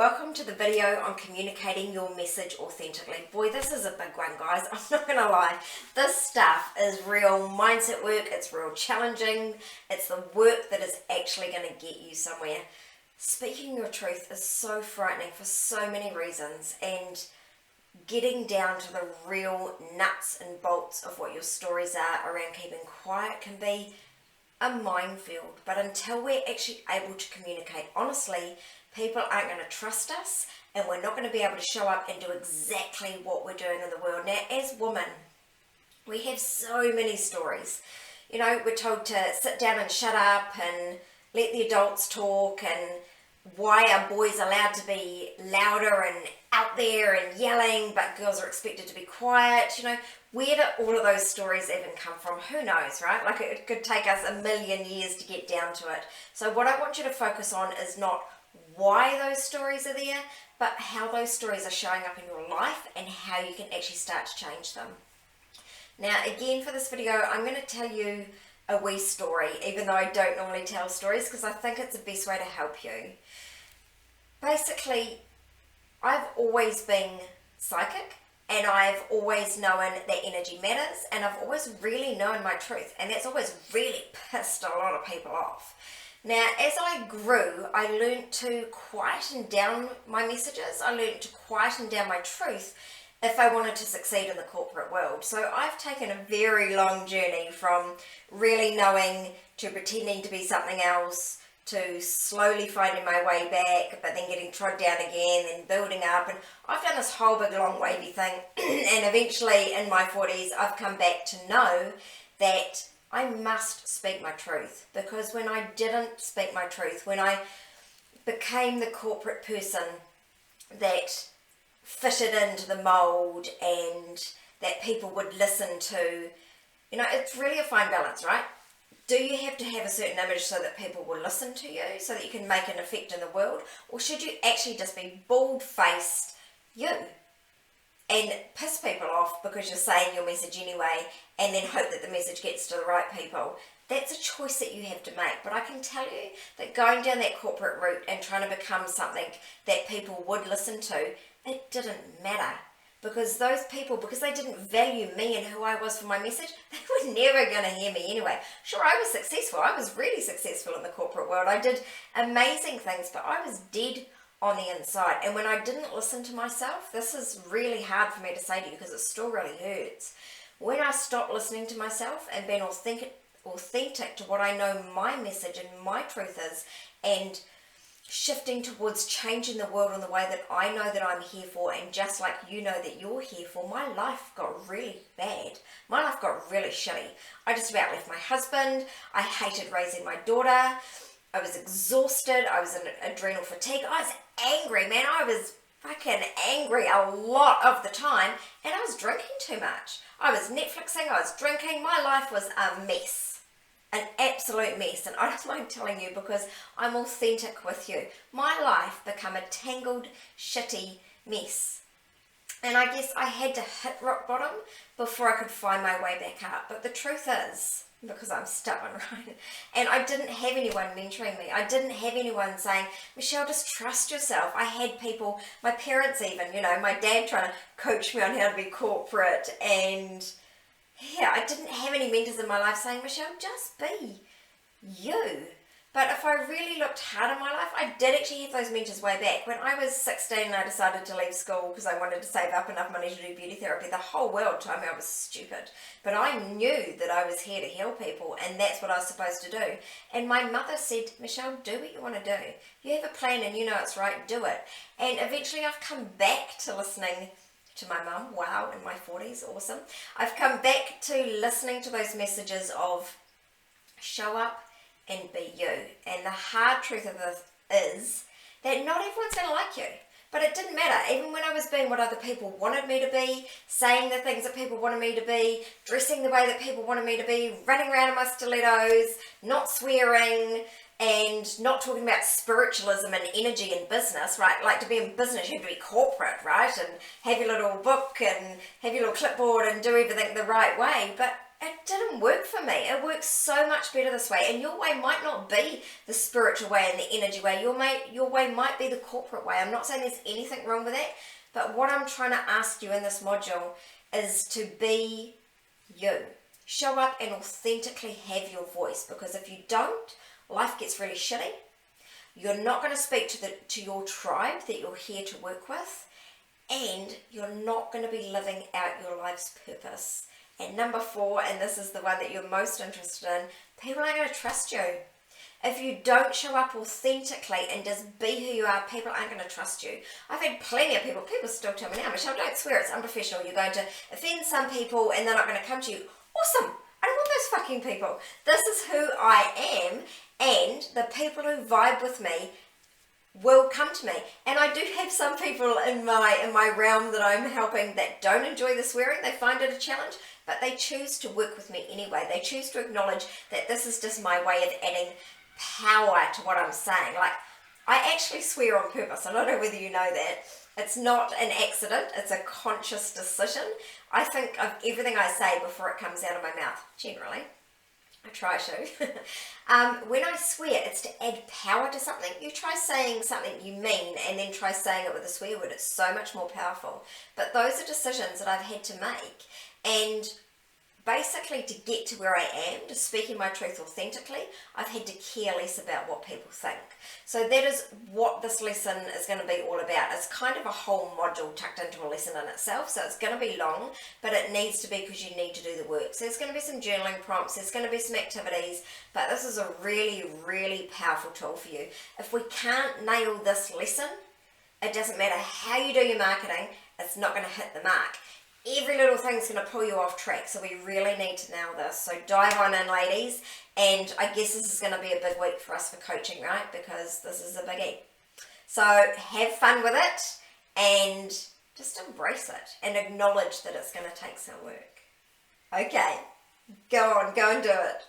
Welcome to the video on communicating your message authentically. Boy, this is a big one, guys. I'm not gonna lie. This stuff is real mindset work. It's real challenging. It's the work that is actually gonna get you somewhere. Speaking your truth is so frightening for so many reasons, and getting down to the real nuts and bolts of what your stories are around keeping quiet can be a minefield. But until we're actually able to communicate honestly, people aren't going to trust us, and we're not going to be able to show up and do exactly what we're doing in the world. Now, as women, we have so many stories. You know, we're told to sit down and shut up and let the adults talk, and why are boys allowed to be louder and out there and yelling, but girls are expected to be quiet? You know, where do all of those stories even come from? Who knows, right? Like, it could take us a million years to get down to it. So what I want you to focus on is not why those stories are there, but how those stories are showing up in your life and how you can actually start to change them. Now, again, for this video, I'm going to tell you a wee story, even though I don't normally tell stories, because I think it's the best way to help you. Basically, I've always been psychic, and I've always known that energy matters, and I've always really known my truth, and that's always really pissed a lot of people off. Now, as I grew, I learned to quieten down my messages. I learned to quieten down my truth if I wanted to succeed in the corporate world. So I've taken a very long journey from really knowing to pretending to be something else, to slowly finding my way back, but then getting trod down again and building up. And I've done this whole big long wavy thing. And eventually in my 40s, I've come back to know that I must speak my truth, because when I didn't speak my truth, when I became the corporate person that fitted into the mold and that people would listen to, you know, it's really a fine balance, right? Do you have to have a certain image so that people will listen to you, so that you can make an effect in the world? Or should you actually just be bald-faced you and piss people off because you're saying your message anyway, and then hope that the message gets to the right people? That's a choice that you have to make. But I can tell you that going down that corporate route and trying to become something that people would listen to, it didn't matter. Because those people, because they didn't value me and who I was for my message, they were never going to hear me anyway. Sure, I was successful. I was really successful in the corporate world. I did amazing things, but I was dead on the inside. And when I didn't listen to myself, this is really hard for me to say to you because it still really hurts. When I stopped listening to myself and being authentic to what I know my message and my truth is, and shifting towards changing the world in the way that I know that I'm here for, and just like you know that you're here for, my life got really bad. My life got really shitty. I just about left my husband. I hated raising my daughter. I was exhausted. I was in adrenal fatigue. I was angry, man. I was fucking angry a lot of the time, and I was drinking too much. I was Netflixing. I was drinking. My life was a mess. An absolute mess, and I don't mind telling you because I'm authentic with you. My life became a tangled, shitty mess. And I guess I had to hit rock bottom before I could find my way back up. But the truth is, because I'm stubborn, right? And I didn't have anyone mentoring me. I didn't have anyone saying, Michelle, just trust yourself. I had people, my parents even, you know, my dad trying to coach me on how to be corporate, and yeah, I didn't have any mentors in my life saying, Michelle, just be you. But if I really looked hard in my life, I did actually have those mentors way back. When I was 16 and I decided to leave school because I wanted to save up enough money to do beauty therapy, the whole world told me I was stupid. But I knew that I was here to heal people, and that's what I was supposed to do. And my mother said, Michelle, do what you want to do. You have a plan and you know it's right, do it. And eventually I've come back to listening to my mum. Wow, in my 40s, awesome. I've come back to listening to those messages of show up and be you. And the hard truth of this is that not everyone's going to like you. But it didn't matter. Even when I was being what other people wanted me to be, saying the things that people wanted me to be, dressing the way that people wanted me to be, running around in my stilettos, not swearing, and not talking about spiritualism and energy in business, right? Like, to be in business, you have to be corporate, right? And have your little book and have your little clipboard and do everything the right way. But it didn't work for me. It works so much better this way. And your way might not be the spiritual way and the energy way. Your way might be the corporate way. I'm not saying there's anything wrong with that, but what I'm trying to ask you in this module is to be you. Show up and authentically have your voice, because if you don't, life gets really shitty. You're not going to speak to your tribe that you're here to work with, and you're not going to be living out your life's purpose. And number 4, and this is the one that you're most interested in, people aren't going to trust you. If you don't show up authentically and just be who you are, people aren't going to trust you. I've had plenty of people still tell me now, Michelle, don't swear, it's unprofessional. You're going to offend some people and they're not going to come to you. Awesome. I don't want those fucking people. This is who I am, and the people who vibe with me will come to me. And I do have some people in my realm that I'm helping that don't enjoy the swearing. They find it a challenge, but they choose to work with me anyway. They choose to acknowledge that this is just my way of adding power to what I'm saying. Like, I actually swear on purpose. I don't know whether you know that. It's not an accident. It's a conscious decision. I think of everything I say before it comes out of my mouth, generally. I try to. When I swear, it's to add power to something. You try saying something you mean and then try saying it with a swear word. It's so much more powerful. But those are decisions that I've had to make. And basically, to get to where I am, to speaking my truth authentically, I've had to care less about what people think. So that is what this lesson is going to be all about. It's kind of a whole module tucked into a lesson in itself. So it's going to be long, but it needs to be, because you need to do the work. So there's going to be some journaling prompts, there's going to be some activities, but this is a really, really powerful tool for you. If we can't nail this lesson, it doesn't matter how you do your marketing, it's not going to hit the mark. Every little thing's going to pull you off track, so we really need to nail this. So dive on in, ladies, and I guess this is going to be a big week for us for coaching, right? Because this is a biggie. So have fun with it, and just embrace it, and acknowledge that it's going to take some work. Okay, go on, go and do it.